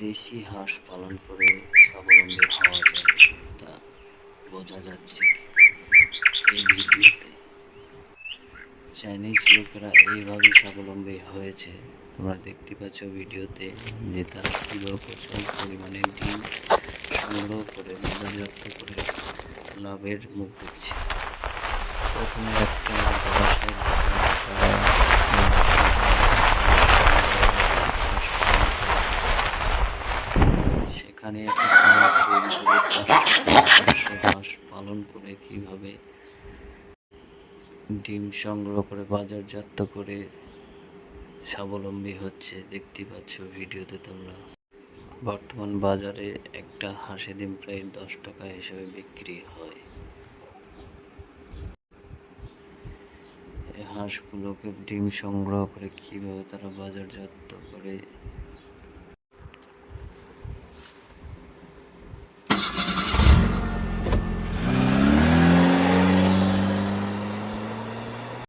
দেশি হাঁস পালন করে স্বাবলম্বী হওয়া যায় তা বোঝা যাচ্ছে এই ভিডিওতে। চাইনিজ লোকেরা এইভাবে স্বাবলম্বী হয়েছে। তোমরা দেখতে পাচ্ছ ভিডিওতে যে তারা কীভাবে প্রচুর পরিমাণে ডিম সংগ্রহ করে বাজারজাত করে লাভের মুখ দেখছে। প্রথমে একটা জলাশয় তারা সেখানে একটা খামার তৈরি করে 400 থেকে 500 হাঁস পালন করে কিভাবে ডিম সংগ্রহ করে বাজারজাত করে স্বাবলম্বী হচ্ছে দেখতে পাচ্ছ ভিডিওতে তোমরা। বর্তমান বাজারে একটা হাঁসের ডিম প্রায় 10 টাকা হিসেবে বিক্রি হয়। এই হাঁসগুলোকে ডিম সংগ্রহ করে কিভাবে তারা বাজারজাত করে